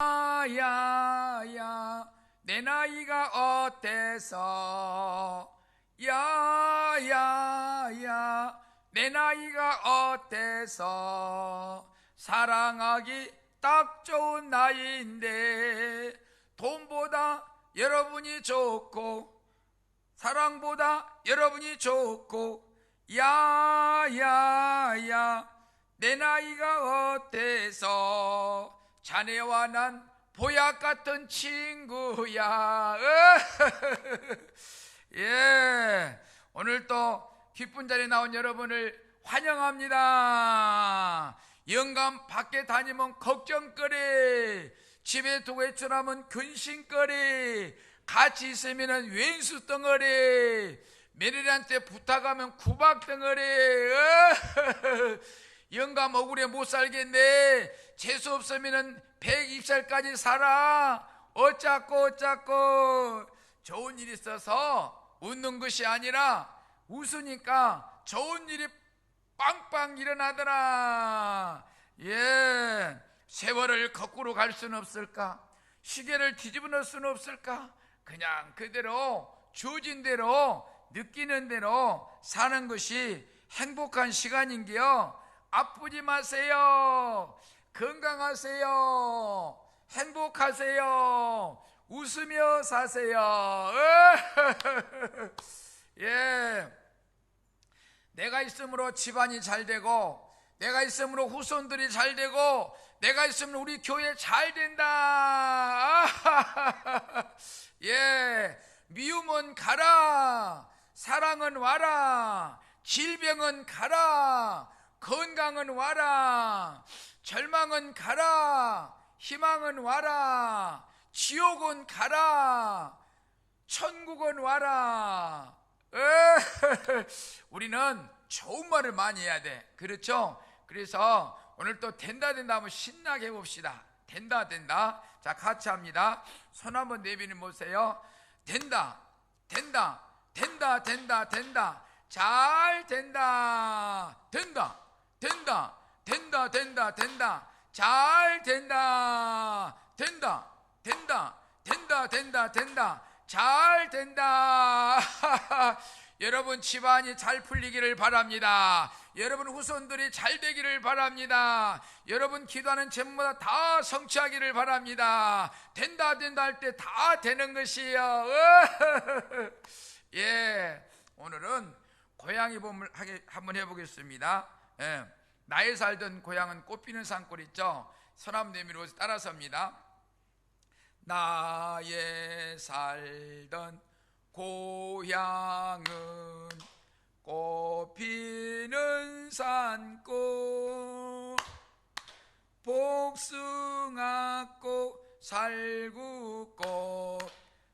야야 내 나이가 어때서 야야야 내 나이가 어때서 사랑하기 딱 좋은 나이인데 돈보다 여러분이 좋고 사랑보다 여러분이 좋고 야야야 내 나이가 어때서 자네와 난 보약 같은 친구야. 예, 오늘 또 기쁜 자리에 나온 여러분을 환영합니다. 영감 밖에 다니면 걱정거리, 집에 두고 있으라면 근심거리, 같이 있으면 왼수 덩어리, 며느리한테 부탁하면 구박 덩어리. 영감 억울해 못 살겠네. 재수 없으면 120살까지 살아. 어쩌고 좋은 일 있어서 웃는 것이 아니라 웃으니까 좋은 일이 빵빵 일어나더라. 예, 세월을 거꾸로 갈 수는 없을까? 시계를 뒤집어 놓을 수는 없을까? 그냥 그대로 주어진 대로 느끼는 대로 사는 것이 행복한 시간인데요. 아프지 마세요. 건강하세요. 행복하세요. 웃으며 사세요. 예, 내가 있으므로 집안이 잘 되고, 내가 있으므로 후손들이 잘 되고, 내가 있으면 우리 교회 잘 된다. 예, 미움은 가라, 사랑은 와라, 질병은 가라, 건강은 와라, 절망은 가라, 희망은 와라, 지옥은 가라, 천국은 와라. 우리는 좋은 말을 많이 해야 돼. 그렇죠? 그래서 오늘 또 된다 한번 신나게 해봅시다. 된다. 자, 같이 합니다. 손 한번 내비는 보세요. 된다. 잘 된다. 잘 된다. 잘 된다. 여러분 집안이 잘 풀리기를 바랍니다. 여러분 후손들이 잘 되기를 바랍니다. 여러분 기도하는 제목마다 다 성취하기를 바랍니다. 된다 할 때 다 되는 것이에요. 예, 오늘은 고양이 봄을 한번 해보겠습니다. 예, 나의 살던 고향은 꽃피는 산골 있죠? 서남 내미로 따라섭니다. 나의 살던 고향은 꽃피는 산골, 복숭아꽃, 살구꽃,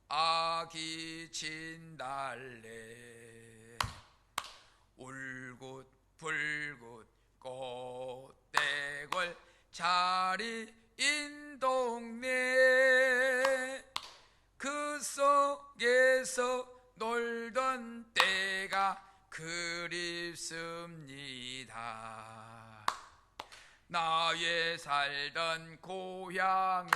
아기 진달래, 울긋불긋 꽃대골 자리인 동네, 그 속에서 놀던 때가 그립습니다. 나의 살던 고향은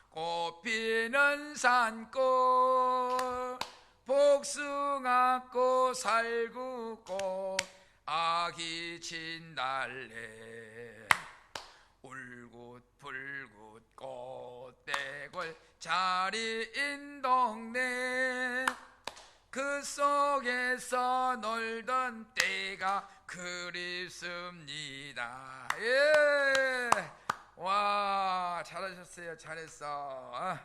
꽃피는 산골, 복숭아꽃, 살구꽃, 아기 진달래, 울긋불긋 꽃대골 자리인 동네, 그 속에서 놀던 때가 그립습니다. 예, 와, 잘하셨어요. 잘했어.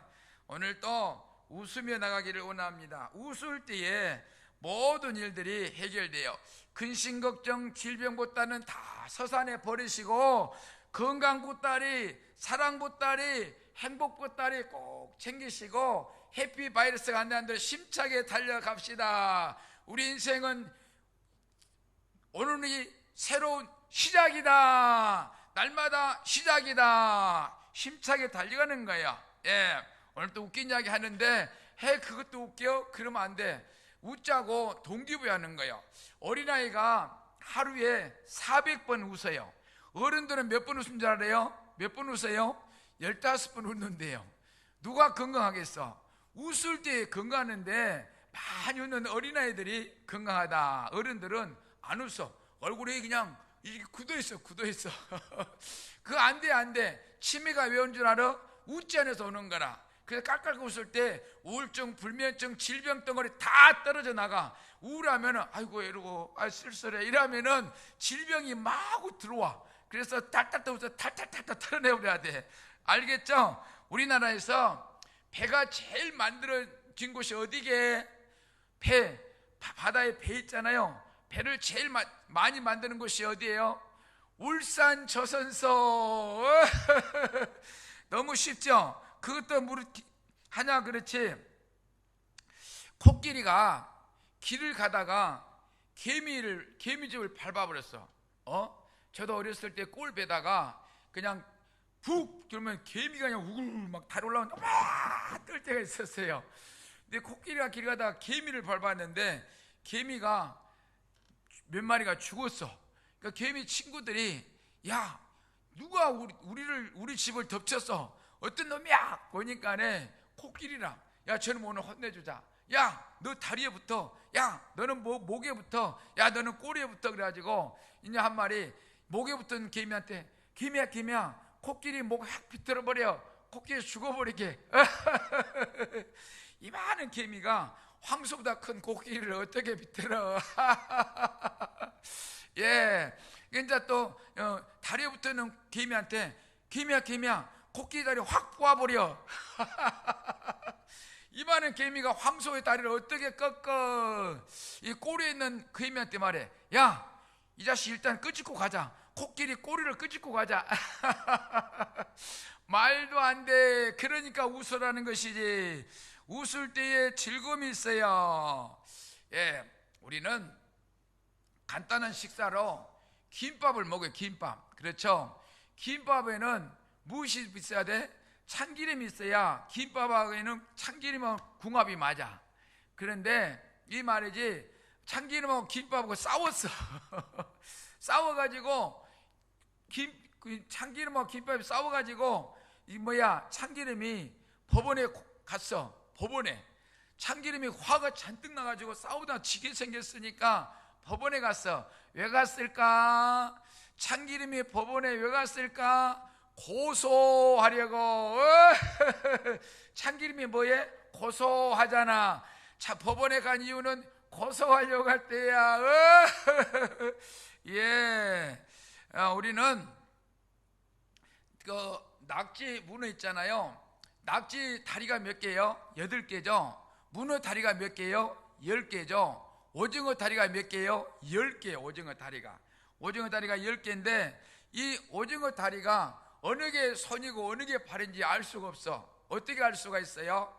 오늘 또 웃으며 나가기를 원합니다. 웃을 때에 모든 일들이 해결돼요. 근심 걱정 질병 보따리는 다 서산에 버리시고 건강 보따리, 사랑 보따리, 행복 보따리 꼭 챙기시고 해피 바이러스가 안 되는 대로 힘차게 달려갑시다. 우리 인생은 오늘이 새로운 시작이다. 날마다 시작이다. 힘차게 달려가는 거예요. 예, 오늘 또 웃긴 이야기 하는데, 그것도 웃겨? 그러면 안 돼. 웃자고 동기부여하는 거예요. 어린아이가 하루에 400번 웃어요. 어른들은 몇 번 웃는 줄 알아요? 몇 번 웃어요? 15번 웃는데요. 누가 건강하겠어? 웃을 때 건강하는데 많이 웃는 어린아이들이 건강하다. 어른들은 안 웃어. 얼굴이 그냥 이게 굳어있어. 그거 안 돼. 치매가 왜 온 줄 알아? 웃지 않아서 오는 거라. 그래서 깔깔 웃을 때 우울증, 불면증, 질병 덩어리 다 떨어져 나가. 우울하면은 아이고 이러고 쓸쓸해 이러면은 질병이 마구 들어와. 그래서 탈탈 웃어 탈탈 털어내버려야 돼. 알겠죠? 우리나라에서 배가 제일 만들어진 곳이 어디게? 배, 바다에 배 있잖아요. 배를 제일 많이 만드는 곳이 어디예요? 울산 저선소. 너무 쉽죠? 그것도 하냐 그렇지. 코끼리가 길을 가다가 개미집을 밟아버렸어. 저도 어렸을 때 꼴 베다가 그냥 푹 그러면 개미가 그냥 우글 막 다리 올라오는데 막 뜰 때가 있었어요. 근데 코끼리가 길 가다가 개미를 밟았는데 개미가 몇 마리가 죽었어. 그러니까 개미 친구들이 야 누가 우리 집을 덮쳤어? 어떤 놈이야? 보니까네 코끼리라. 야 저놈 오늘 혼내주자. 야 너 다리에 붙어. 야 너는 목에 붙어. 야 너는 꼬리에 붙어. 그래가지고 이제 한 마리 목에 붙은 개미한테 개미야 코끼리 목 확 비틀어버려. 코끼리 죽어버리게. 이 많은 개미가 황소보다 큰 코끼리를 어떻게 비틀어. 예, 이제 또 다리에 붙어있는 개미한테 개미야 코끼리 다리 확 뽑아버려. 이 많은 개미가 황소의 다리를 어떻게 꺾어. 이 꼬리에 있는 개미한테 말해. 야 이 자식 일단 끄집고 가자. 코끼리 꼬리를 끄집고 가자. 말도 안 돼. 그러니까 웃으라는 것이지. 웃을 때에 즐거움이 있어요. 예, 우리는 간단한 식사로 김밥을 먹어요. 김밥. 그렇죠? 김밥에는 무엇이 있어야 돼? 참기름이 있어야. 김밥하고는 참기름하고 궁합이 맞아. 그런데 이 말이지 참기름하고 김밥하고 싸웠어. 싸워가지고 참기름하고 김밥이 싸워가지고 참기름이 법원에 갔어. 법원에 참기름이 화가 잔뜩 나가지고 싸우다 지게 생겼으니까 법원에 갔어. 왜 갔을까? 참기름이 법원에 왜 갔을까? 고소하려고. 참기름이 뭐예? 고소하잖아. 자, 법원에 간 이유는 고소하려고 할 때야. 예, 우리는 그 낙지 문어 있잖아요. 낙지 다리가 몇 개요? 8개죠. 문어 다리가 몇 개요? 10개죠. 오징어 다리가 몇 개요? 10개. 오징어 다리가 10개인데 이 오징어 다리가 어느 게 손이고 어느 게 발인지 알 수가 없어. 어떻게 알 수가 있어요?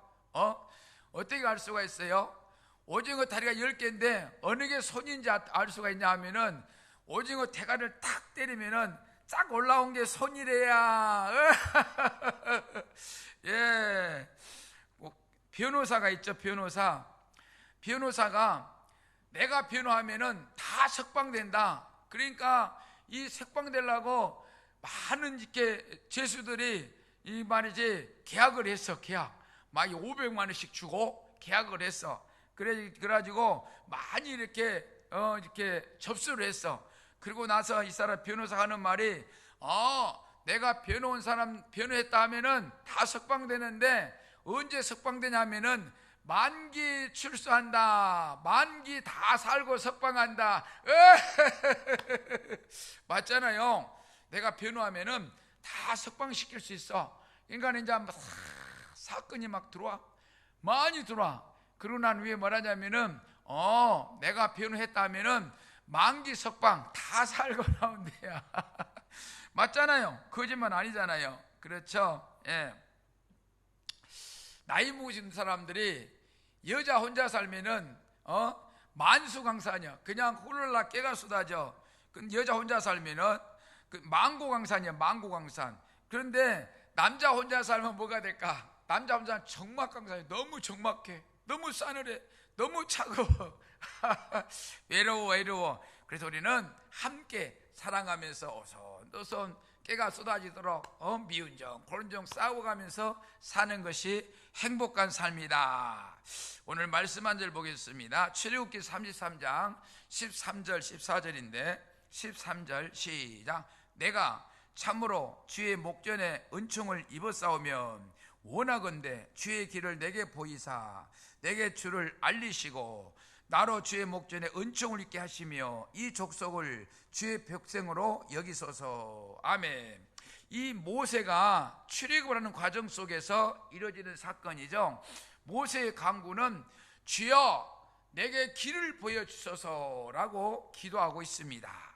어떻게 알 수가 있어요? 오징어 다리가 10개인데 어느 게 손인지 알 수가 있냐 하면은 오징어 대가리를 탁 때리면은 쫙 올라온 게 손이래야. 예, 변호사가 있죠. 변호사가 내가 변호하면은 다 석방된다. 그러니까 이 석방되려고 많은 이렇게 죄수들이 이 말이지 계약을 했어. 계약 막 500만 원씩 주고 계약을 했어. 그래가지고 많이 이렇게 접수를 했어. 그리고 나서 이 사람 변호사가 하는 말이 내가 변호한 사람 변호했다 하면은 다 석방되는데 언제 석방되냐면은 만기 출소한다. 만기 다 살고 석방한다. 맞잖아요. 내가 변호하면은 다 석방시킬 수 있어. 그러니까 이제 사건이 막 들어와. 많이 들어와. 그러고 난 후에 뭐라냐면은 내가 변호했다 하면은 만기 석방 다 살고 나온대야. 맞잖아요. 거짓말 아니잖아요. 그렇죠? 예. 나이 먹으신 사람들이 여자 혼자 살면은 만수강산이야. 그냥 홀라 깨가 쏟아져. 여자 혼자 살면은 망고강산이야. 망고강산. 그런데 남자 혼자 살면 뭐가 될까? 남자 혼자 적막강산이 너무 적막해. 너무 싸늘해. 너무 차가워. 외로워. 그래서 우리는 함께 사랑하면서 오손도손 깨가 쏟아지도록 미운 정 고른 정 싸워가면서 사는 것이 행복한 삶이다. 오늘 말씀 한 절 보겠습니다. 출애굽기 33장 13절 14절인데 13절 시작. 내가 참으로 주의 목전에 은총을 입었사오면 원하건대 주의 길을 내게 보이사 내게 주를 알리시고 나로 주의 목전에 은총을 입게 하시며 이 족속을 주의 백성으로 여기소서. 아멘. 이 모세가 출애굽을 하는 과정 속에서 이루어지는 사건이죠. 모세의 간구는 주여 내게 길을 보여주소서라고 기도하고 있습니다.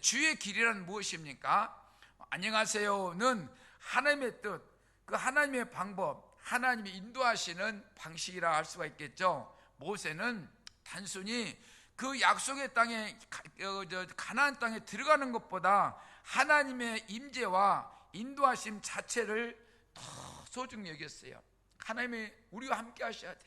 주의 길이란 무엇입니까? 안녕하세요는 하나님의 뜻, 그 하나님의 방법, 하나님이 인도하시는 방식이라 할 수가 있겠죠. 모세는 단순히 그 약속의 땅에 가나안 땅에 들어가는 것보다 하나님의 임재와 인도하심 자체를 더 소중히 여겼어요. 하나님이 우리와 함께 하셔야 돼.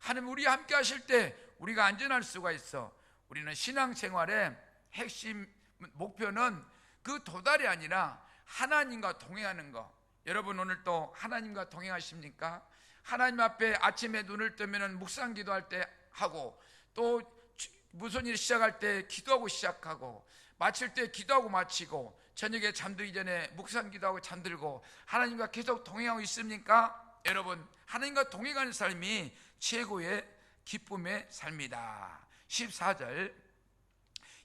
하나님 우리와 함께 하실 때 우리가 안전할 수가 있어. 우리는 신앙생활의 핵심 목표는 그 도달이 아니라 하나님과 동행하는 거. 여러분 오늘 또 하나님과 동행하십니까? 하나님 앞에 아침에 눈을 뜨면 묵상 기도할 때 하고, 또 무슨 일 시작할 때 기도하고 시작하고, 마칠 때 기도하고 마치고, 저녁에 잠들기 전에 묵상 기도하고 잠들고, 하나님과 계속 동행하고 있습니까? 여러분, 하나님과 동행하는 삶이 최고의 기쁨의 삶이다. 14절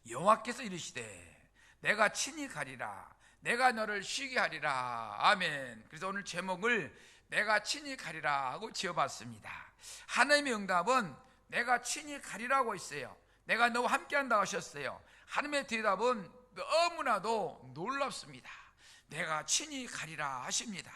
여호와께서 이르시되 내가 친히 가리라 내가 너를 쉬게 하리라. 아멘. 그래서 오늘 제목을 내가 친히 가리라 하고 지어봤습니다. 하나님의 응답은 내가 친히 가리라고 했어요. 내가 너와 함께 한다고 하셨어요. 하나님의 대답은 너무나도 놀랍습니다. 내가 친히 가리라 하십니다.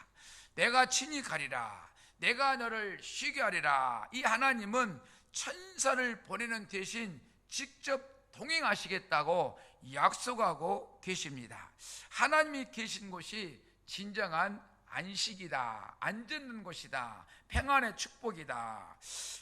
내가 친히 가리라, 내가 너를 쉬게 하리라. 이 하나님은 천사를 보내는 대신 직접 동행하시겠다고 약속하고 계십니다. 하나님이 계신 곳이 진정한 안식이다, 안전한 곳이다, 평안의 축복이다.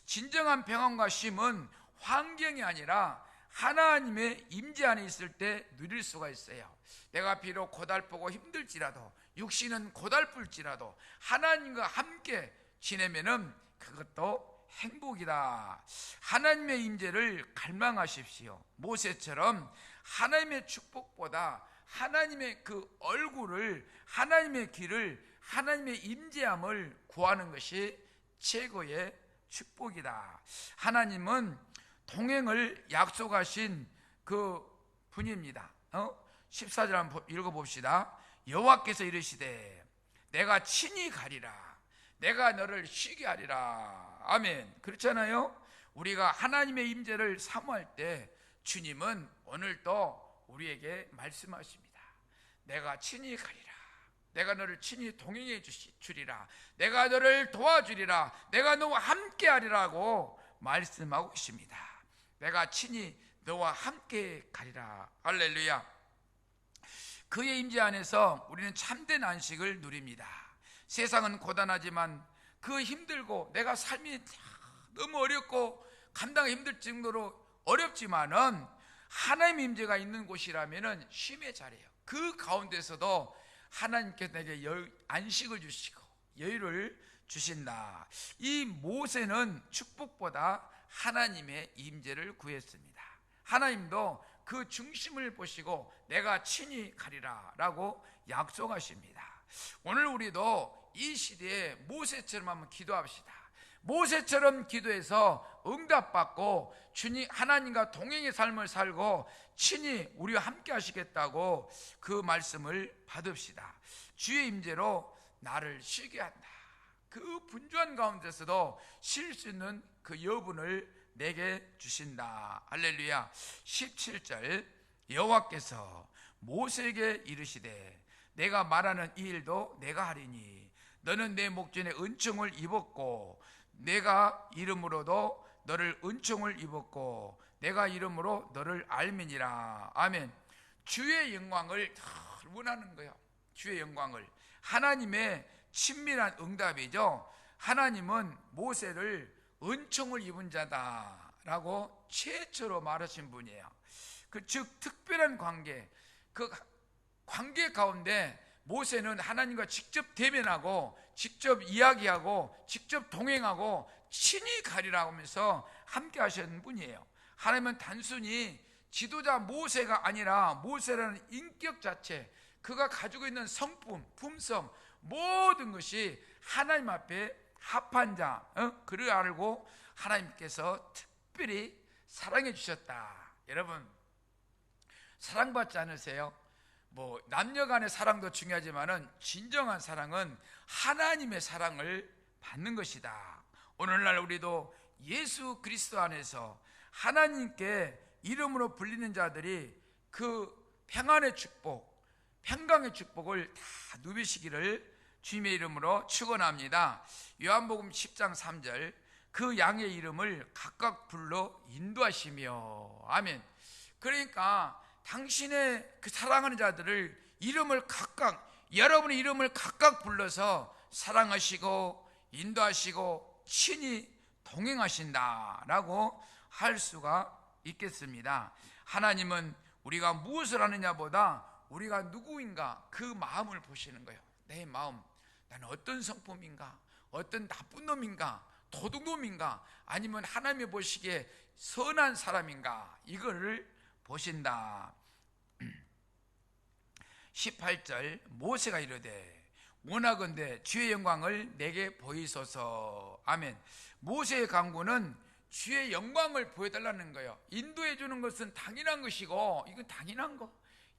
진정한 평안과 쉼은 환경이 아니라 하나님의 임재 안에 있을 때 누릴 수가 있어요. 내가 비록 고달프고 힘들지라도, 육신은 고달플지라도 하나님과 함께 지내면은 그것도 행복이다. 하나님의 임재를 갈망하십시오. 모세처럼 하나님의 축복보다 하나님의 그 얼굴을, 하나님의 길을, 하나님의 임재함을 구하는 것이 최고의 축복이다. 하나님은 동행을 약속하신 그 분입니다. 14절 한번 읽어봅시다. 여호와께서 이르시되 내가 친히 가리라 내가 너를 쉬게 하리라. 아멘. 그렇잖아요. 우리가 하나님의 임재를 사모할 때 주님은 오늘도 우리에게 말씀하십니다. 내가 친히 가리라, 내가 너를 친히 동행해 주리라, 내가 너를 도와주리라, 내가 너와 함께 하리라고 말씀하고 있습니다. 내가 친히 너와 함께 가리라. 할렐루야. 그의 임재 안에서 우리는 참된 안식을 누립니다. 세상은 고단하지만 그 힘들고 내가 삶이 너무 어렵고 감당하기 힘들 정도로 어렵지만은 하나님의 임재가 있는 곳이라면은 쉼의 자리예요. 그 가운데서도 하나님께서 내게 안식을 주시고 여유를 주신다. 이 모세는 축복보다 하나님의 임재를 구했습니다. 하나님도 그 중심을 보시고 내가 친히 가리라 라고 약속하십니다. 오늘 우리도 이 시대에 모세처럼 한번 기도합시다. 모세처럼 기도해서 응답받고 주님 하나님과 동행의 삶을 살고 친히 우리와 함께 하시겠다고 그 말씀을 받읍시다. 주의 임재로 나를 쉬게 한다. 그 분주한 가운데서도 쉴 수 있는 그 여분을 내게 주신다. 할렐루야. 17절 여호와께서 모세에게 이르시되 내가 말하는 이 일도 내가 하리니 너는 내 목전에 은총을 입었고 내가 이름으로도 너를 은총을 입었고 내가 이름으로 너를 알미니라. 아멘. 주의 영광을 원하는 거예요. 주의 영광을. 하나님의 친밀한 응답이죠. 하나님은 모세를 은총을 입은 자다라고 최초로 말하신 분이에요. 즉 특별한 관계, 그 관계 가운데 모세는 하나님과 직접 대면하고 직접 이야기하고 직접 동행하고 친히 가리라 하면서 함께 하시는 분이에요. 하나님은 단순히 지도자 모세가 아니라 모세라는 인격 자체, 그가 가지고 있는 성품, 품성, 모든 것이 하나님 앞에 합한 자, 그를 알고 하나님께서 특별히 사랑해 주셨다. 여러분, 사랑받지 않으세요? 뭐 남녀 간의 사랑도 중요하지만은 진정한 사랑은 하나님의 사랑을 받는 것이다. 오늘날 우리도 예수 그리스도 안에서 하나님께 이름으로 불리는 자들이 그 평안의 축복, 평강의 축복을 다 누비시기를 주님의 이름으로 축원합니다. 요한복음 10장 3절, 그 양의 이름을 각각 불러 인도하시며. 아멘. 그러니까 당신의 그 사랑하는 자들을 이름을 각각, 여러분의 이름을 각각 불러서 사랑하시고 인도하시고 친히 동행하신다라고 할 수가 있겠습니다. 하나님은 우리가 무엇을 하느냐보다 우리가 누구인가 그 마음을 보시는 거예요. 내 마음, 나는 어떤 성품인가, 어떤 나쁜 놈인가, 도둑놈인가, 아니면 하나님이 보시기에 선한 사람인가, 이거를 보신다. 18절, 모세가 이르되 원하건대 주의 영광을 내게 보이소서. 아멘. 모세의 간구는 주의 영광을 보여달라는 거예요. 인도해 주는 것은 당연한 것이고, 이건 당연한 거,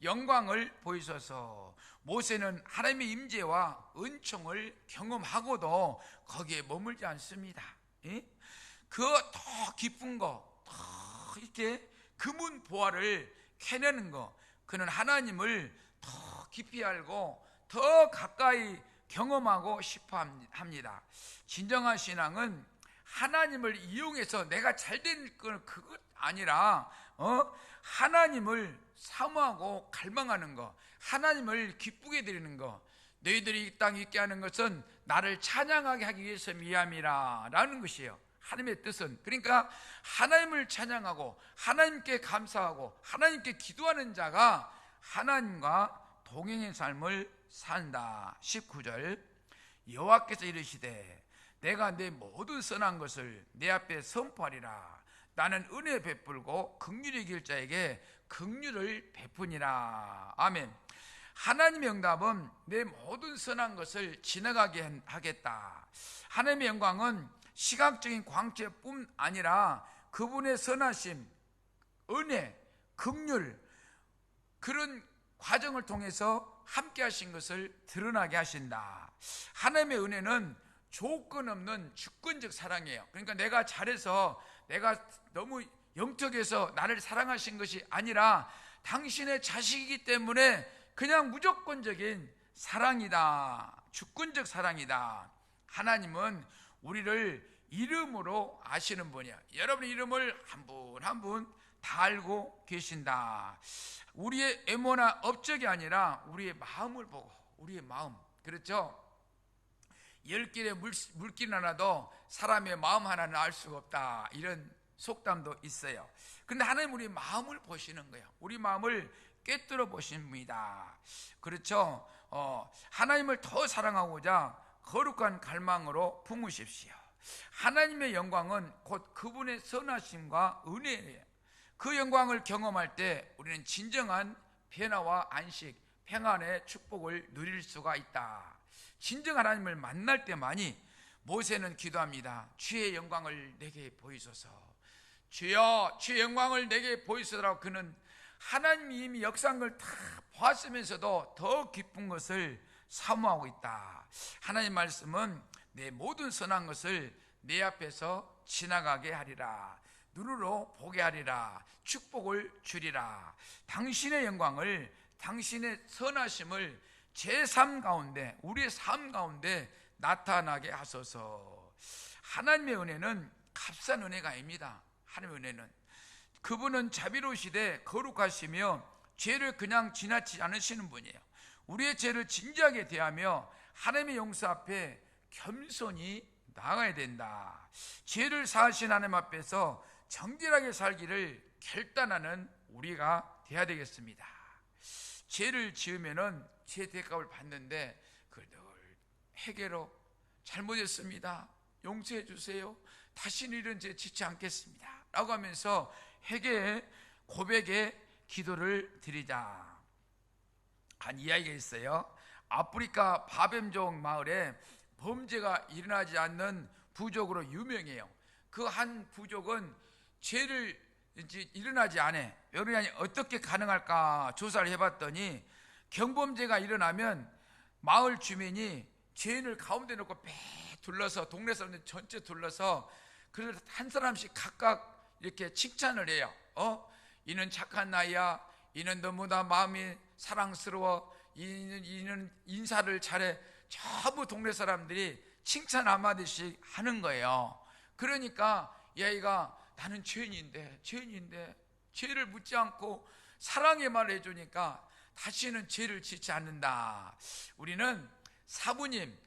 영광을 보이소서. 모세는 하나님의 임재와 은총을 경험하고도 거기에 머물지 않습니다. 그 더 깊은 거, 더 이렇게 금은 보화를 캐내는 거, 그는 하나님을 더 깊이 알고 더 가까이 경험하고 싶어 합니다. 진정한 신앙은 하나님을 이용해서 내가 잘된 건 그것 아니라 하나님을 사모하고 갈망하는 거, 하나님을 기쁘게 드리는 거. 너희들이 이 땅에 있게 하는 것은 나를 찬양하게 하기 위해서 미함이라 라는 것이에요. 하나님의 뜻은, 그러니까 하나님을 찬양하고 하나님께 감사하고 하나님께 기도하는 자가 하나님과 동행의 삶을 산다. 19절, 여호와께서 이르시되 내가 내 모든 선한 것을 내 앞에 선포하리라. 나는 은혜 베풀고 긍휼히 길 자에게 긍휼을 베푸니라. 아멘. 하나님의 응답은 내 모든 선한 것을 지나가게 하겠다. 하나님의 영광은 시각적인 광채뿐 아니라 그분의 선하심, 은혜, 긍휼, 그런 과정을 통해서 함께 하신 것을 드러나게 하신다. 하나님의 은혜는 조건 없는 주권적 사랑이에요. 그러니까 내가 잘해서, 내가 너무 영특해서 나를 사랑하신 것이 아니라 당신의 자식이기 때문에 그냥 무조건적인 사랑이다. 주권적 사랑이다. 하나님은 우리를 이름으로 아시는 분이야. 여러분의 이름을 한 분 한 분 다 알고 계신다. 우리의 애모나 업적이 아니라 우리의 마음을 보고, 우리의 마음, 그렇죠? 10길의 물길 하나도 사람의 마음 하나는 알 수가 없다, 이런 속담도 있어요. 근데 하나님 우리 마음을 보시는 거예요. 우리 마음을 꿰뚫어 보신 분이다. 그렇죠? 하나님을 더 사랑하고자 거룩한 갈망으로 품으십시오. 하나님의 영광은 곧 그분의 선하심과 은혜예요. 그 영광을 경험할 때 우리는 진정한 변화와 안식, 평안의 축복을 누릴 수가 있다. 진정 하나님을 만날 때만이 모세는 기도합니다. 주의 영광을 내게 보이소서. 주여, 주의 영광을 내게 보이소서라고 그는 하나님이 이미 역사한 걸 다 보았으면서도 더 기쁜 것을 사모하고 있다. 하나님 말씀은 내 모든 선한 것을 내 앞에서 지나가게 하리라. 눈으로 보게 하리라. 축복을 주리라. 당신의 영광을, 당신의 선하심을 제 삶 가운데, 우리의 삶 가운데 나타나게 하소서. 하나님의 은혜는 값싼 은혜가 아닙니다. 하나님의 은혜는, 그분은 자비로우시되 거룩하시며 죄를 그냥 지나치지 않으시는 분이에요. 우리의 죄를 진지하게 대하며 하나님의 용서 앞에 겸손히 나아가야 된다. 죄를 사하신 하나님 앞에서 정결하게 살기를 결단하는 우리가 되어야 되겠습니다. 죄를 지으면은 죄 대값을 받는데 그걸 늘 회개로 잘못했습니다, 용서해 주세요, 다시는 이런 죄 짓지 않겠습니다 라고 하면서 회개의 고백의 기도를 드리자. 한 이야기가 있어요. 아프리카 바뱀족 마을에 범죄가 일어나지 않는 부족으로 유명해요. 그 한 부족은 죄를 이제 일어나지 않아. 여러분이 어떻게 가능할까 조사를 해봤더니, 경범죄가 일어나면 마을 주민이 죄인을 가운데 놓고 배 둘러서, 동네 사람들 전체 둘러서 그래서 한 사람씩 각각 이렇게 칭찬을 해요. 이는 착한 아이야, 이는 너무나 마음이 사랑스러워, 이는 인사를 잘해. 전부 동네 사람들이 칭찬 한마디씩 하는 거예요. 그러니까 이 아이가 나는 죄인인데 죄를 묻지 않고 사랑의 말을 해주니까 다시는 죄를 짓지 않는다. 우리는 사부님,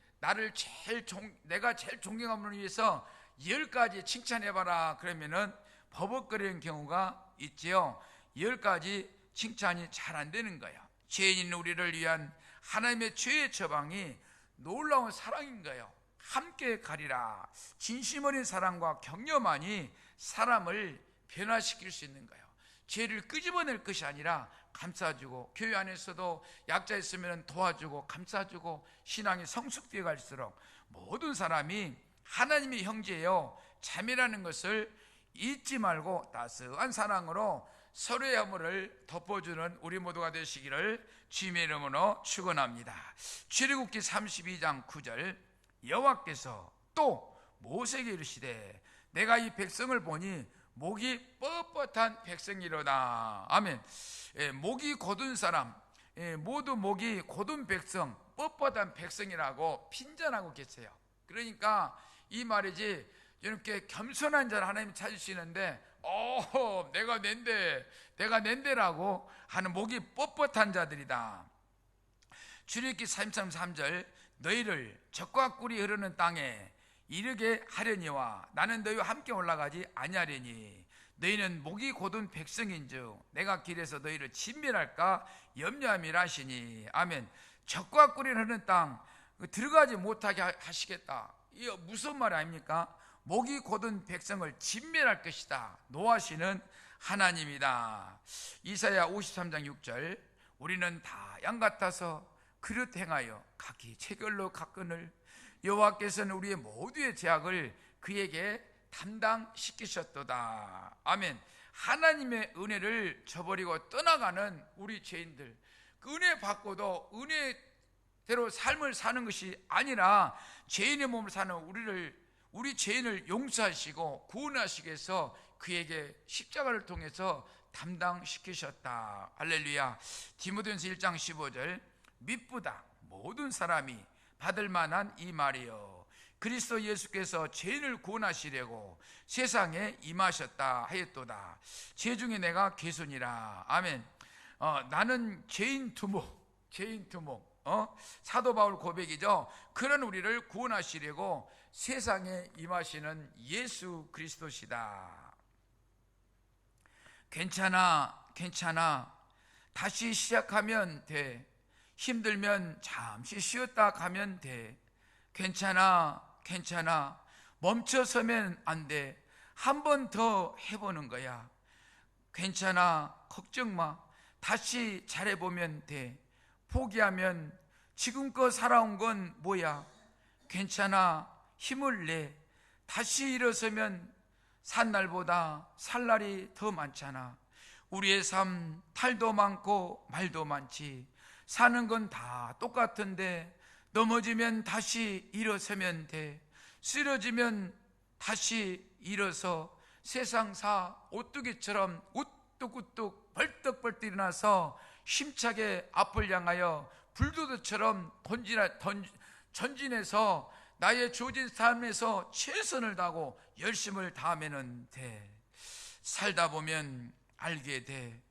내가 제일 존경하는 분을 위해서 10가지 칭찬해봐라 그러면은 버벅거리는 경우가 있지요. 10가지 칭찬이 잘 안 되는 거예요. 죄인인 우리를 위한 하나님의 죄의 처방이 놀라운 사랑인 거예요. 함께 가리라. 진심 어린 사랑과 격려만이 사람을 변화시킬 수 있는 거예요. 죄를 끄집어낼 것이 아니라 감싸주고, 교회 안에서도 약자 있으면 도와주고 감싸주고, 신앙이 성숙되어 갈수록 모든 사람이 하나님의 형제요 자매라는 것을 잊지 말고 따스한 사랑으로 서로의 허물을 덮어주는 우리 모두가 되시기를 주님의 이름으로 축원합니다. 출애굽기 32장 9절, 여호와께서 또 모세에게 이르시되 내가 이 백성을 보니 목이 뻣뻣한 백성이로다. 아멘. 목이 곧은 사람, 모두 목이 곧은 백성, 뻣뻣한 백성이라고 핀잔하고 계세요. 그러니까 이 말이지, 이렇게 겸손한 자를 하나님이 찾으시는데 내가 낸데라고 하는 목이 뻣뻣한 자들이다. 출애굽기 33장 3절, 너희를 적과 꿀이 흐르는 땅에 이르게 하려니와 나는 너희와 함께 올라가지 아니하려니 너희는 목이 곧은 백성인즉 내가 길에서 너희를 진멸할까 염려함이라 하시니. 아멘. 적과 꿀이 흐르는 땅 들어가지 못하게 하시겠다. 이게 무슨 말 아닙니까? 목이 곧은 백성을 진멸할 것이다. 노하시는 하나님이다. 이사야 53장 6절, 우리는 다 양 같아서 그릇 행하여 각기 체결로 가끈을 여호와께서는 우리의 모두의 죄악을 그에게 담당시키셨도다. 아멘. 하나님의 은혜를 저버리고 떠나가는 우리 죄인들, 그 은혜 받고도 은혜대로 삶을 사는 것이 아니라 죄인의 몸을 사는 우리 죄인을 용서하시고 구원하시기 위해서 그에게 십자가를 통해서 담당시키셨다. 할렐루야. 디모데전서 1장 15절, 미쁘다 모든 사람이 받을 만한 이 말이요 그리스도 예수께서 죄인을 구원하시려고 세상에 임하셨다 하였도다. 죄 중에 내가 괴손이라. 아멘. 나는 죄인 두목. 사도 바울 고백이죠. 그런 우리를 구원하시려고 세상에 임하시는 예수 그리스도시다. 괜찮아. 다시 시작하면 돼. 힘들면 잠시 쉬었다 가면 돼. 괜찮아. 멈춰서면 안 돼. 한 번 더 해보는 거야. 괜찮아. 걱정 마. 다시 잘해보면 돼. 포기하면 지금껏 살아온 건 뭐야? 괜찮아. 힘을 내. 다시 일어서면 산 날보다 살 날이 더 많잖아. 우리의 삶 탈도 많고 말도 많지. 사는 건 다 똑같은데 넘어지면 다시 일어서면 돼. 쓰러지면 다시 일어서 세상사 오뚜기처럼 우뚝우뚝 벌떡벌떡 일어나서 힘차게 앞을 향하여 불도저처럼 전진해서 나의 주어진 삶에서 최선을 다하고 열심을 다하면 돼. 살다 보면 알게 돼.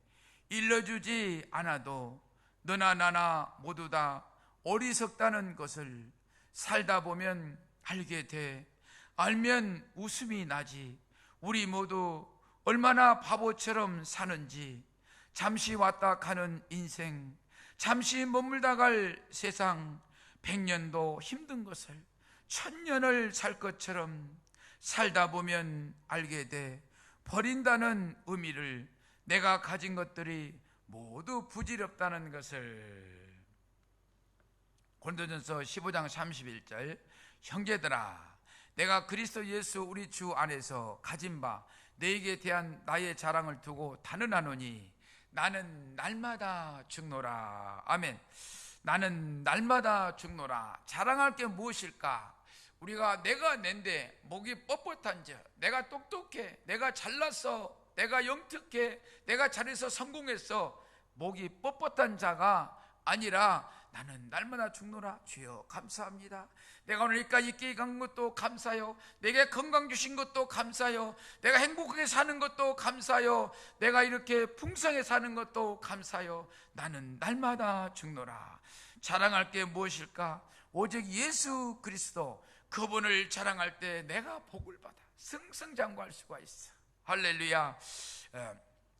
일러주지 않아도 너나 나나 모두 다 어리석다는 것을 살다 보면 알게 돼. 알면 웃음이 나지. 우리 모두 얼마나 바보처럼 사는지. 잠시 왔다 가는 인생, 잠시 머물다 갈 세상, 100년도 힘든 것을 1000년을 살 것처럼 살다 보면 알게 돼. 버린다는 의미를, 내가 가진 것들이 모두 부질없다는 것을. 고린도전서 15장 31절, 형제들아, 내가 그리스도 예수 우리 주 안에서 가진 바 너에게 대한 나의 자랑을 두고 단언하노니 나는 날마다 죽노라. 아멘. 나는 날마다 죽노라. 자랑할 게 무엇일까? 우리가 내가 낸데 목이 뻣뻣한 자, 내가 똑똑해, 내가 잘났어, 내가 영특해, 내가 잘해서 성공했어, 목이 뻣뻣한 자가 아니라 나는 날마다 죽노라. 주여 감사합니다. 내가 오늘 여기까지 있게 간 것도 감사요, 내게 건강 주신 것도 감사요, 내가 행복하게 사는 것도 감사요, 내가 이렇게 풍성하게 사는 것도 감사요. 나는 날마다 죽노라. 자랑할 게 무엇일까? 오직 예수 그리스도, 그분을 자랑할 때 내가 복을 받아 승승장구할 수가 있어. 할렐루야.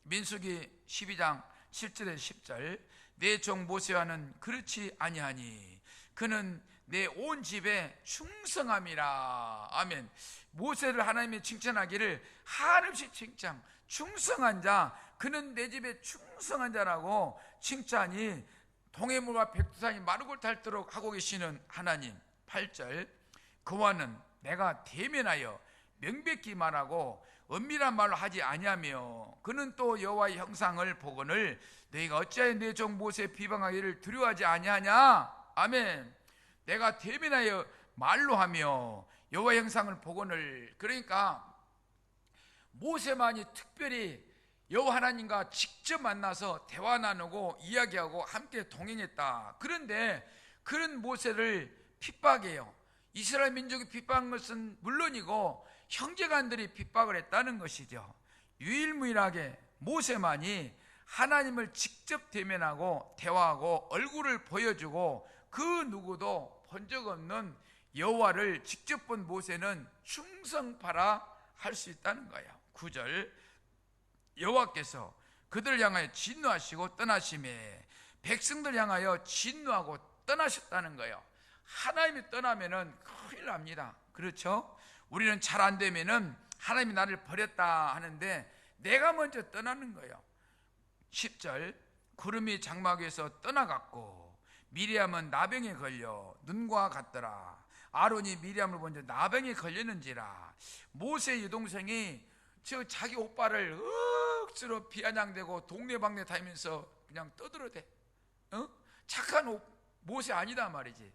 민수기 12장 7절에 10절, 내 종 모세와는 그렇지 아니하니 그는 내 온 집에 충성함이라. 아멘. 모세를 하나님이 칭찬하기를 한없이 칭찬, 충성한 자, 그는 내 집에 충성한 자라고 칭찬이 동해물과 백두산이 마르고 닳도록 하고 계시는 하나님. 8절, 그와는 내가 대면하여 명백히 말하고 은밀한 말로 하지 아니하며 그는 또 여호와의 형상을 보거늘 너희가 어찌하여 내 종 모세 비방하기를 두려워하지 아니하냐. 아멘. 내가 대면하여 말로 하며 여호와의 형상을 보거늘. 그러니까 모세만이 특별히 여호와 하나님과 직접 만나서 대화 나누고 이야기하고 함께 동행했다. 그런데 그런 모세를 핍박해요. 이스라엘 민족이 핍박한 것은 물론이고 형제간들이 핍박을 했다는 것이죠. 유일무이하게 모세만이 하나님을 직접 대면하고 대화하고 얼굴을 보여주고 그 누구도 본 적 없는 여호와를 직접 본 모세는 충성파라 할 수 있다는 거예요. 9절, 여호와께서 그들을 향하여 진노하시고 떠나심에 백성들 향하여 진노하고 떠나셨다는 거예요. 하나님이 떠나면은 큰일 납니다. 그렇죠? 우리는 잘 안 되면은 하나님이 나를 버렸다 하는데 내가 먼저 떠나는 거예요. 10절, 구름이 장막 위에서 떠나갔고 미리암은 나병에 걸려 눈과 같더라. 아론이 미리암을 먼저 나병에 걸렸는지라. 모세 여동생이 자기 오빠를 억지로 비아냥대고 동네방네 다니면서 그냥 떠들어대. 착한 모세 아니다 말이지.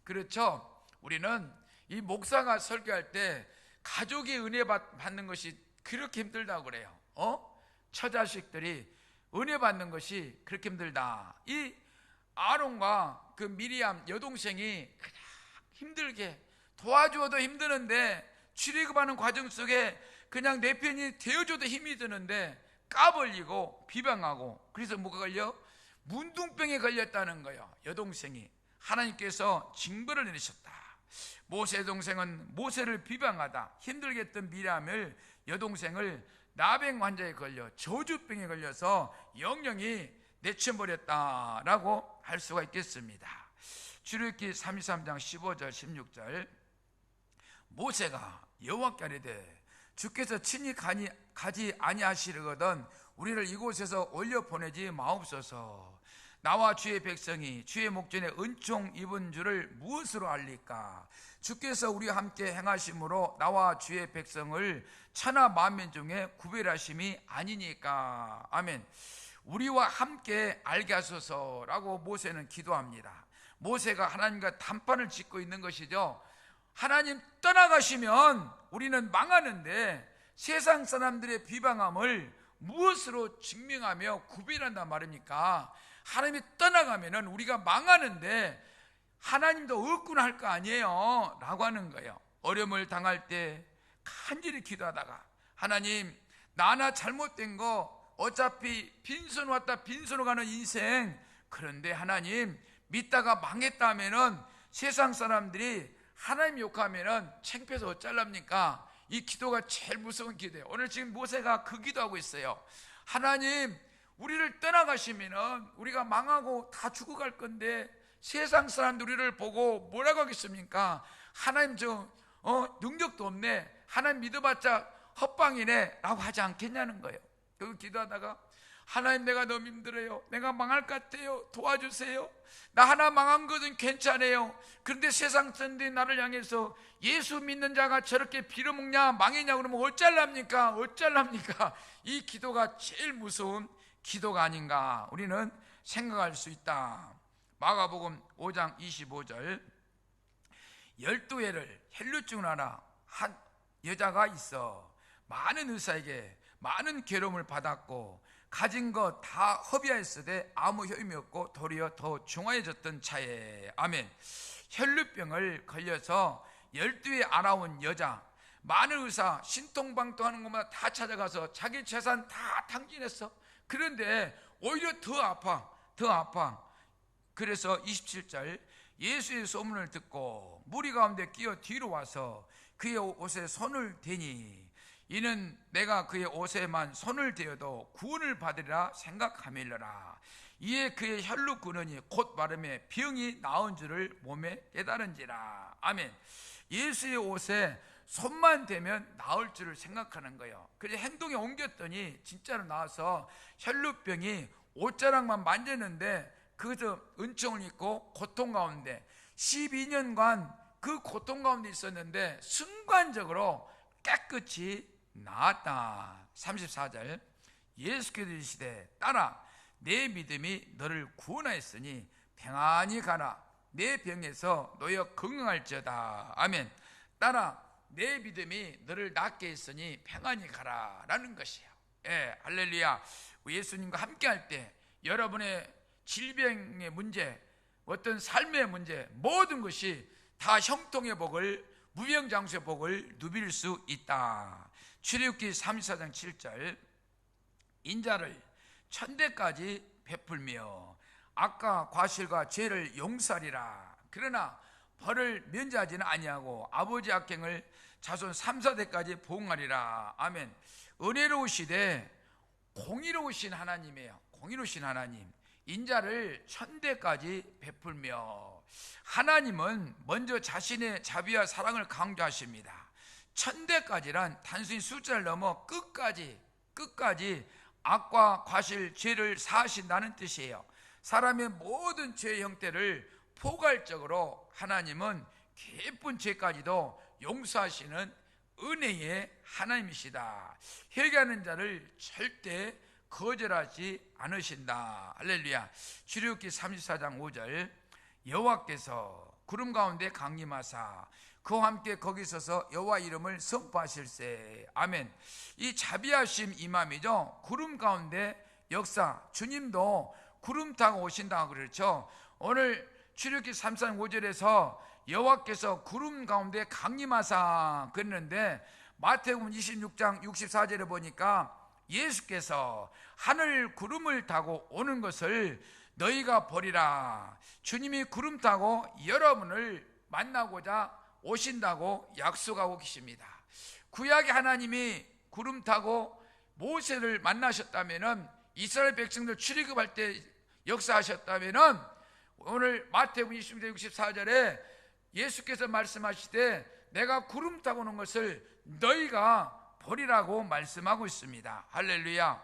그렇죠? 우리는 이 목사가 설교할 때 가족이 은혜 받는 것이 그렇게 힘들다고 그래요. 처자식들이 은혜 받는 것이 그렇게 힘들다. 이 아론과 그 미리암 여동생이 그냥 힘들게 도와줘도 힘드는데 출애굽하는 과정 속에 그냥 내 편이 되어줘도 힘이 드는데 까불리고 비방하고, 그래서 뭐가 걸려? 문둥병에 걸렸다는 거예요. 여동생이. 하나님께서 징벌을 내리셨다. 모세 동생은 모세를 비방하다 힘들게 했던 미리암을, 여동생을 나병 환자에 걸려 저주병에 걸려서 영영이 내쳐버렸다라고 할 수가 있겠습니다. 출애굽기 33장 15절 16절, 모세가 여호와께 아뢰되 주께서 친히 가지 아니하시려거든 우리를 이곳에서 올려 보내지 마옵소서. 나와 주의 백성이 주의 목전에 은총 입은 줄을 무엇으로 알리까? 주께서 우리와 함께 행하심으로 나와 주의 백성을 천하 만민 중에 구별하심이 아니니까. 아멘. 우리와 함께 알게 하소서라고 모세는 기도합니다. 모세가 하나님과 단판을 짓고 있는 것이죠. 하나님 떠나가시면 우리는 망하는데 세상 사람들의 비방함을 무엇으로 증명하며 구별한단 말입니까? 하나님이 떠나가면 우리가 망하는데 하나님도 없구나 할 거 아니에요 라고 하는 거예요. 어려움을 당할 때 간절히 기도하다가 하나님, 나 하나 잘못된 거 어차피 빈손 왔다 빈손으로 가는 인생, 그런데 하나님 믿다가 망했다 하면은 세상 사람들이 하나님 욕하면은 창피해서 어쩌랍니까? 이 기도가 제일 무서운 기도예요. 오늘 지금 모세가 그 기도하고 있어요. 하나님, 우리를 떠나가시면은 우리가 망하고 다 죽어갈 건데 세상 사람들 우리를 보고 뭐라고 하겠습니까? 하나님 능력도 없네, 하나님 믿어봤자 헛방이네 라고 하지 않겠냐는 거예요. 그 기도하다가 하나님, 내가 너무 힘들어요, 내가 망할 것 같아요, 도와주세요. 나 하나 망한 것은 괜찮아요. 그런데 세상 사람들이 나를 향해서 예수 믿는 자가 저렇게 빌어먹냐 망했냐 그러면 어쩔랍니까? 이 기도가 제일 무서운 기도가 아닌가 우리는 생각할 수 있다. 마가복음 5장 25절, 12회를 혈루증을 앓아 한 여자가 있어 많은 의사에게 많은 괴로움을 받았고 가진 것 다 허비하였으되 아무 효임이 없고 도리어 더 중화해졌던 차에. 아멘. 혈루병을 걸려서 12회 알아온 여자, 많은 의사 신통방통하는 것마다 다 찾아가서 자기 재산 다 탕진했어. 그런데 오히려 더 아파. 그래서 27절, 예수의 소문을 듣고 무리 가운데 끼어 뒤로 와서 그의 옷에 손을 대니 이는 내가 그의 옷에만 손을 대어도 구원을 받으리라 생각하밀러라. 이에 그의 혈루 근원이 곧 마름에 병이 나은 줄을 몸에 깨달은지라. 아멘. 예수의 옷에 손만 대면 나을 줄을 생각하는 거예요. 그래서 행동에 옮겼더니 진짜로 나와서 혈루병이 옷자락만 만졌는데 그저 은총을 입고 고통 가운데 12년간 그 고통 가운데 있었는데 순간적으로 깨끗이 나았다. 34절, 예수께서 이르시되 딸아, 내 믿음이 너를 구원하였으니 평안히 가라. 내 병에서 놓여 건강할지어다. 아멘. 딸아, 내 믿음이 너를 낫게 했으니 평안히 가라 라는 것이에요. 예, 할렐루야. 예수님과 함께 할 때 여러분의 질병의 문제, 어떤 삶의 문제, 모든 것이 다 형통의 복을, 무병장수의 복을 누빌 수 있다. 출애굽기 34장 7절, 인자를 천대까지 베풀며 악과 과실과 죄를 용서하리라. 그러나 벌을 면제하지는 아니하고 아버지 악행을 자손 3, 4대까지 보응하리라. 아멘. 은혜로우시되 공의로우신 하나님이에요. 공의로우신 하나님, 인자를 천대까지 베풀며. 하나님은 먼저 자신의 자비와 사랑을 강조하십니다. 천대까지란 단순히 숫자를 넘어 끝까지 악과 과실, 죄를 사하신다는 뜻이에요. 사람의 모든 죄의 형태를 포괄적으로 하나님은 깊은 죄까지도 용서하시는 은혜의 하나님이시다. 회개하는 자를 절대 거절하지 않으신다. 할렐루야. 출애굽기 34장 5절, 여호와께서 구름 가운데 강림하사 그와 함께 거기 서서 여호와 이름을 선포하실세. 아멘. 이 자비하심 임함이죠. 구름 가운데 역사, 주님도 구름 타고 오신다고 그렇죠. 오늘 출애굽기 34장 5절에서 여호와께서 구름 가운데 강림하사 그랬는데 마태복음 26장 64절에 보니까 예수께서 하늘 구름을 타고 오는 것을 너희가 보리라. 주님이 구름 타고 여러분을 만나고자 오신다고 약속하고 계십니다. 구약의 하나님이 구름 타고 모세를 만나셨다면, 이스라엘 백성들 출애굽할 때 역사하셨다면, 오늘 마태복음 26장 64절에 예수께서 말씀하시되 내가 구름 타고 오는 것을 너희가 보리라고 말씀하고 있습니다. 할렐루야.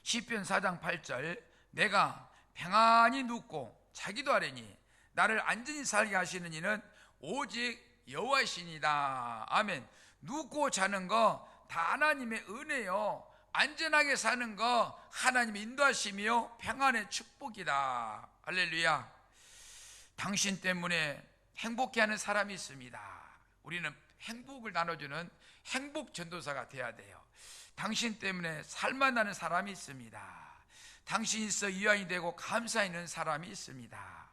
시편 4장 8절, 내가 평안히 눕고 자기도 하려니 나를 안전히 살게 하시는 이는 오직 여호와이시니다. 아멘. 눕고 자는 거 다 하나님의 은혜요. 안전하게 사는 거 하나님의 인도하심이요 평안의 축복이다. 할렐루야. 당신 때문에 행복해하는 사람이 있습니다. 우리는 행복을 나눠주는 행복 전도사가 돼야 돼요. 당신 때문에 살만나는 사람이 있습니다. 당신이 있어 위안이 되고 감사하는 사람이 있습니다.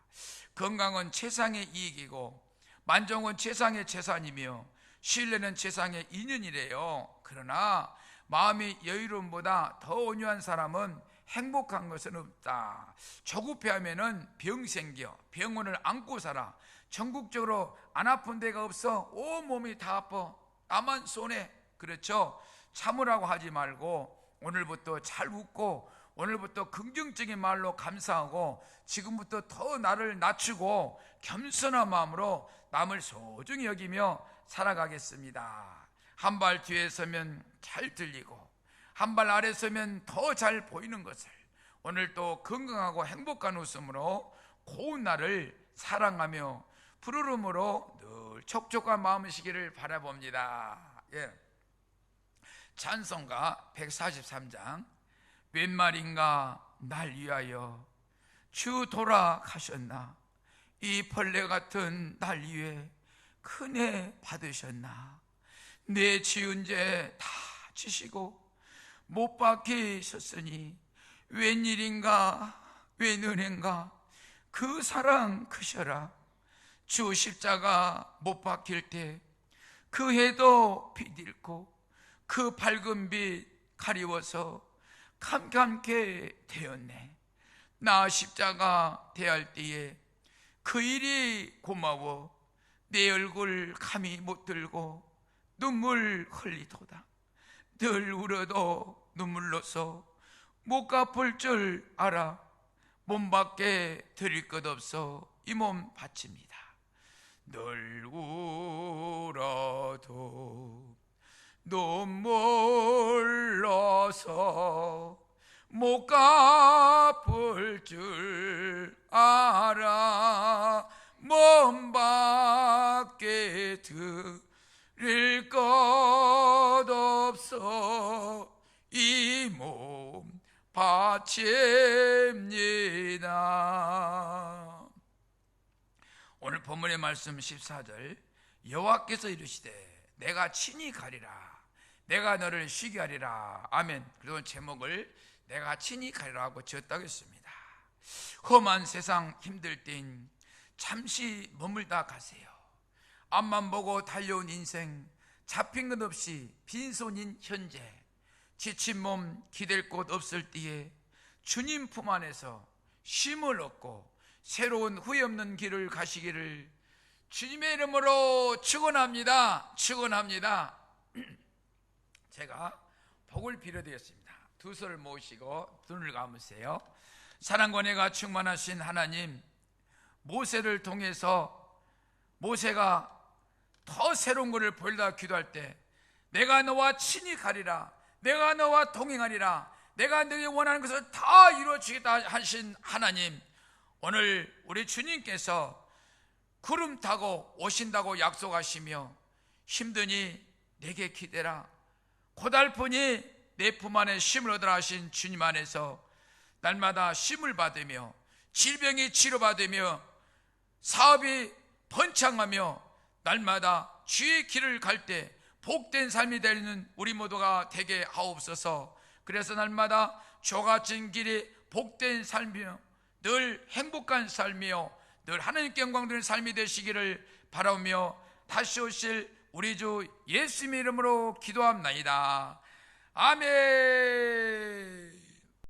건강은 최상의 이익이고 만족은 최상의 재산이며 신뢰는 최상의 인연이래요. 그러나 마음의 여유로움보다 더 온유한 사람은 행복한 것은 없다. 조급해하면은 병 생겨 병원을 안고 살아. 전국적으로 안 아픈 데가 없어. 온 몸이 다 아파. 나만 손해. 그렇죠? 참으라고 하지 말고 오늘부터 잘 웃고 오늘부터 긍정적인 말로 감사하고 지금부터 더 나를 낮추고 겸손한 마음으로 남을 소중히 여기며 살아가겠습니다. 한 발 뒤에 서면 잘 들리고 한 발 아래 서면 더 잘 보이는 것을 오늘 또 건강하고 행복한 웃음으로 고운 날을 사랑하며 푸르름으로 늘 촉촉한 마음이시기를 바라봅니다. 예. 찬송가 143장 웬 말인가 날 위하여 주 돌아가셨나 이 벌레 같은 날 위해 큰애 받으셨나 내 지은 죄 다 지시고 못 박히셨으니 웬일인가 웬 은혜인가 그 사랑 크셔라 주 십자가 못 박힐 때 그 해도 빛 잃고 그 밝은 빛 가리워서 캄캄케 되었네 나 십자가 대할 때에 그 일이 고마워 내 얼굴 감히 못 들고 눈물 흘리도다 늘 울어도 눈물로서 못 갚을 줄 알아 몸밖에 드릴 것 없어 이 몸 바칩니다 늘 울어도 눈물로서 못 갚을 줄 알아 몸밖에 드릴 것 없어 이 몸 바칩니다. 오늘 본문의 말씀 14절 여호와께서 이르시되 내가 친히 가리라 내가 너를 쉬게 하리라 아멘. 그리고 제목을 내가 친히 가리라 하고 지었다고 했습니다. 험한 세상 힘들 때인 잠시 머물다 가세요. 앞만 보고 달려온 인생 잡힌 것 없이 빈손인 현재 지친 몸 기댈 곳 없을 때에 주님 품 안에서 쉼을 얻고 새로운 후회 없는 길을 가시기를 주님의 이름으로 축원합니다. 축원합니다. 제가 복을 빌어드렸습니다. 두 손을 모으시고 눈을 감으세요. 사랑과 은혜가 충만하신 하나님, 모세를 통해서 모세가 더 새로운 것을 보이려고 기도할 때 내가 너와 친히 가리라 내가 너와 동행하리라 내가 너희 원하는 것을 다 이루어주겠다 하신 하나님, 오늘 우리 주님께서 구름 타고 오신다고 약속하시며 힘드니 내게 기대라 고달프니 내 품 안에 쉼을 얻으라 하신 주님 안에서 날마다 쉼을 받으며 질병이 치료받으며 사업이 번창하며 날마다 주의 길을 갈 때 복된 삶이 되는 우리 모두가 되게 하옵소서. 그래서 날마다 저같은 길이 복된 삶이며 늘 행복한 삶이요 늘 하나님께 영광 드리는 삶이 되시기를 바라며 다시 오실 우리 주 예수님의 이름으로 기도합나이다. 아멘.